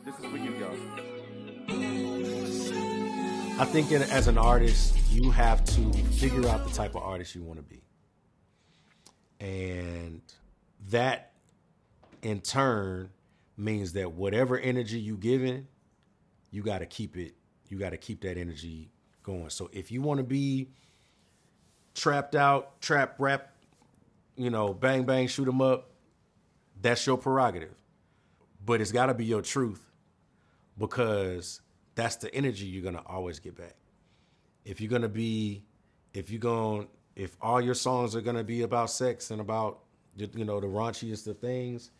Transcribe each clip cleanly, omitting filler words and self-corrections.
This is for you, y'all. I think as an artist, you have to figure out the type of artist you want to be. And that in turn means that whatever energy you giving, you got to keep it. You got to keep that energy going. So if you want to be trapped out, trap rap, bang bang, shoot 'em up, that's your prerogative. But it's got to be your truth because that's the energy you're gonna always get back. If you're gonna be, if all your songs are gonna be about sex and about the raunchiest of things,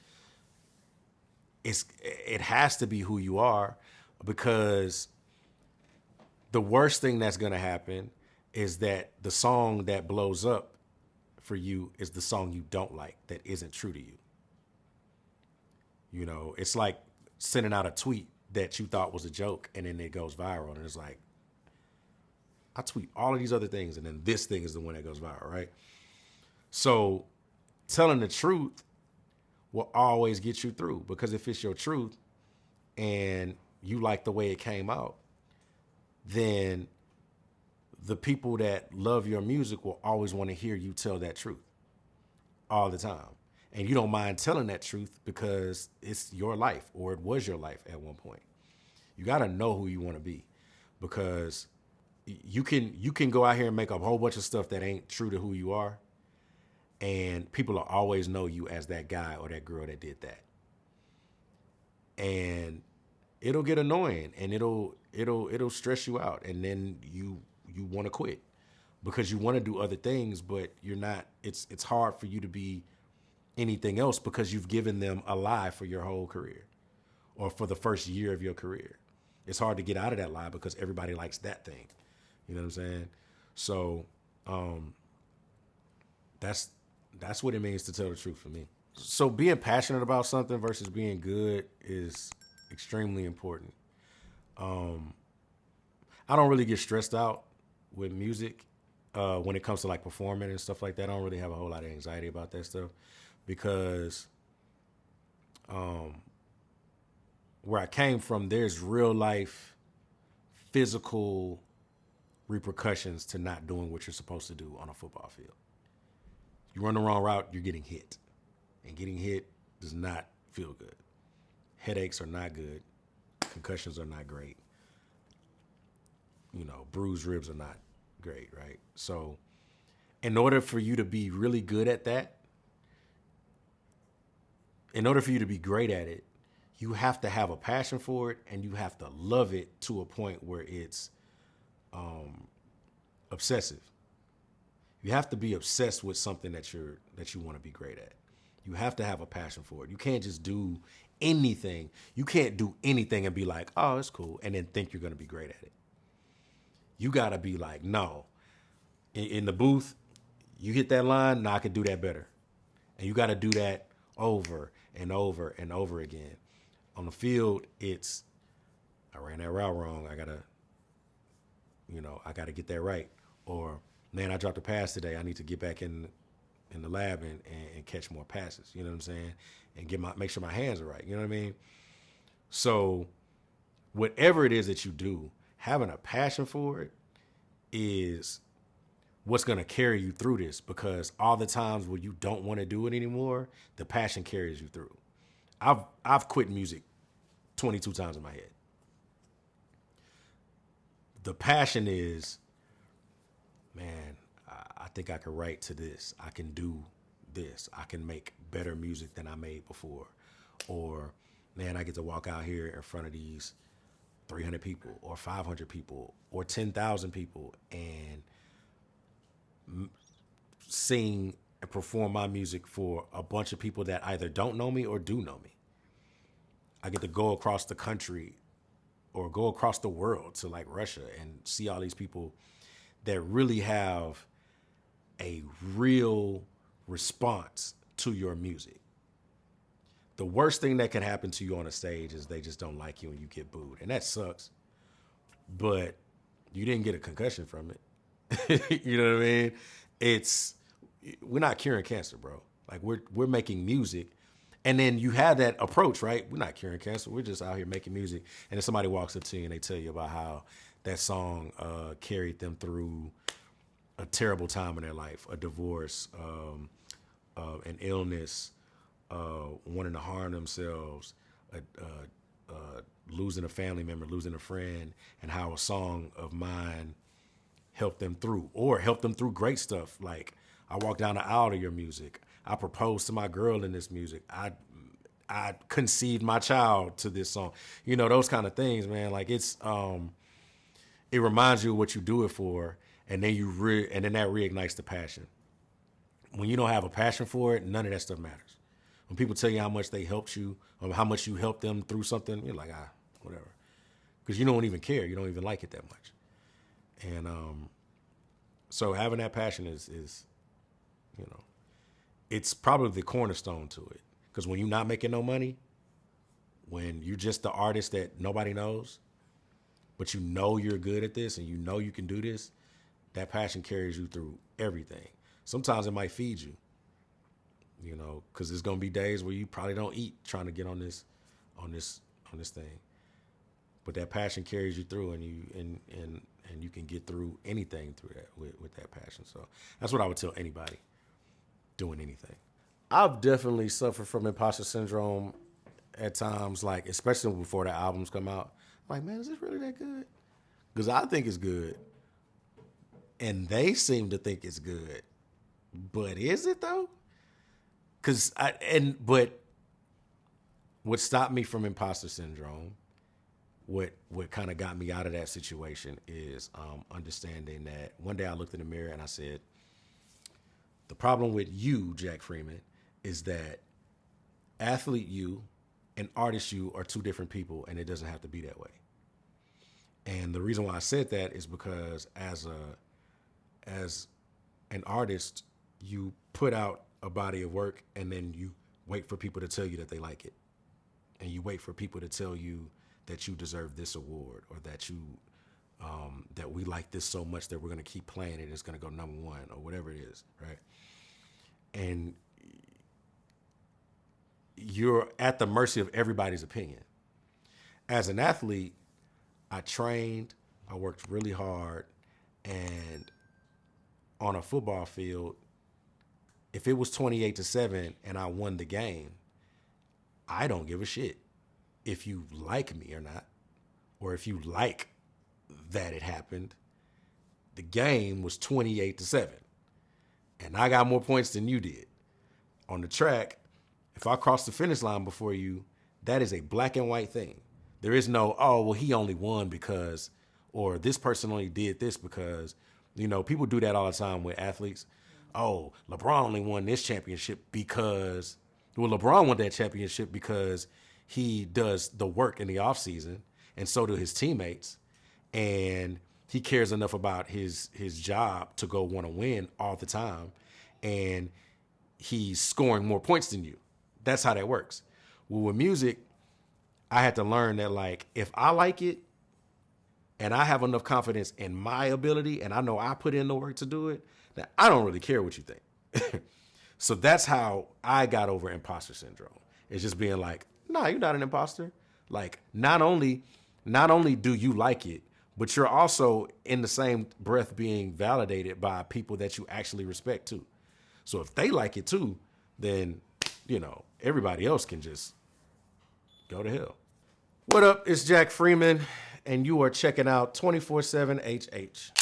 it has to be who you are, because the worst thing that's gonna happen is that the song that blows up for you is the song you don't like, that isn't true to you. It's like sending out a tweet that you thought was a joke and then it goes viral, and it's like, I tweet all of these other things and then this thing is the one that goes viral, right? So telling the truth will always get you through, because if it's your truth and you like the way it came out, then the people that love your music will always want to hear you tell that truth all the time. And you don't mind telling that truth because it's your life, or it was your life at one point. You got to know who you want to be, because you can go out here and make a whole bunch of stuff that ain't true to who you are, and people will always know you as that guy or that girl that did that. And it'll get annoying, and it'll stress you out, and then you want to quit because you want to do other things, but you're not. It's hard for you to be anything else because you've given them a lie for your whole career, or for the first year of your career. It's hard to get out of that lie because everybody likes that thing. You know what I'm saying? So that's what it means to tell the truth for me. So being passionate about something versus being good is extremely important. I don't really get stressed out with music when it comes to like performing and stuff like that. I don't really have a whole lot of anxiety about that stuff, because where I came from, there's real life physical repercussions to not doing what you're supposed to do on a football field. You run the wrong route, you're getting hit. And getting hit does not feel good. Headaches are not good. Concussions are not great. Bruised ribs are not great, right? So in order for you to be really good at that, in order for you to be great at it, you have to have a passion for it, and you have to love it to a point where it's obsessive. You have to be obsessed with something that you want to be great at. You have to have a passion for it. You can't just do anything. You can't do anything and be like, oh, it's cool, and then think you're going to be great at it. You got to be like, no. In the booth, you hit that line, now I can do that better. And you got to do that over and over and over again. On the field, it's, I ran that route wrong. I gotta get that right. Or, man, I dropped a pass today. I need to get back in the lab and catch more passes. You know what I'm saying? And make sure my hands are right. You know what I mean? So whatever it is that you do, having a passion for it is what's going to carry you through this, because all the times where you don't want to do it anymore, the passion carries you through. I've quit music 22 times in my head. The passion is, man, I think I can write to this. I can do this. I can make better music than I made before. Or, man, I get to walk out here in front of these 300 people or 500 people or 10,000 people and sing and perform my music for a bunch of people that either don't know me or do know me. I get to go across the country or go across the world to like Russia and see all these people that really have a real response to your music. The worst thing that can happen to you on a stage is they just don't like you and you get booed. And that sucks. But you didn't get a concussion from it. You know what I mean? We're not curing cancer, bro. Like we're making music, And then you have that approach, right? We're not curing cancer. We're just out here making music. And then somebody walks up to you and they tell you about how that song carried them through a terrible time in their life, a divorce, an illness, wanting to harm themselves, losing a family member, losing a friend, and how a song of mine helped them through, or helped them through great stuff. Like, I walked down the aisle to your music. I proposed to my girl in this music. I conceived my child to this song. You know, those kind of things, man. Like, it reminds you of what you do it for, and then and then that reignites the passion. When you don't have a passion for it, none of that stuff matters. When people tell you how much they helped you or how much you helped them through something, you're like, whatever. Because you don't even care. You don't even like it that much. And so having that passion is, you know, it's probably the cornerstone to it. Because when you're not making no money, when you're just the artist that nobody knows, but you know you're good at this and you know you can do this, that passion carries you through everything. Sometimes it might feed you, you know, because there's gonna be days where you probably don't eat trying to get on this thing. But that passion carries you through, and you can get through anything through that with that passion. So that's what I would tell anybody doing anything. I've definitely suffered from imposter syndrome at times, like especially before the albums come out. I'm like, man, is this really that good? Because I think it's good, and they seem to think it's good. But is it though? But what stopped me from imposter syndrome, what kind of got me out of that situation is understanding that one day I looked in the mirror and I said, the problem with you, Jack Freeman, is that athlete you and artist you are two different people, and it doesn't have to be that way. And the reason why I said that is because as an artist, you put out a body of work and then you wait for people to tell you that they like it. And you wait for people to tell you that you deserve this award, or that that we like this so much that we're going to keep playing it. It's going to go number one, or whatever it is, right? And you're at the mercy of everybody's opinion. As an athlete, I trained, I worked really hard, and on a football field, if it was 28-7 and I won the game, I don't give a shit if you like me or not, or if you like that it happened. The game was 28-7, and I got more points than you did. On the track, if I cross the finish line before you, that is a black and white thing. There is no, oh, well, he only won because, or this person only did this because, you know, people do that all the time with athletes. Oh, LeBron only won this championship because, well, LeBron won that championship because he does the work in the offseason, and so do his teammates. And he cares enough about his job to go want to win all the time. And he's scoring more points than you. That's how that works. Well, with music, I had to learn that, like, if I like it and I have enough confidence in my ability and I know I put in the work to do it, then I don't really care what you think. So that's how I got over imposter syndrome. It's just being like, nah, you're not an imposter. Like, not only do you like it, but you're also in the same breath being validated by people that you actually respect too. So if they like it too, then, you know, everybody else can just go to hell. What up? It's Jack Freeman, and you are checking out 24/7 HH.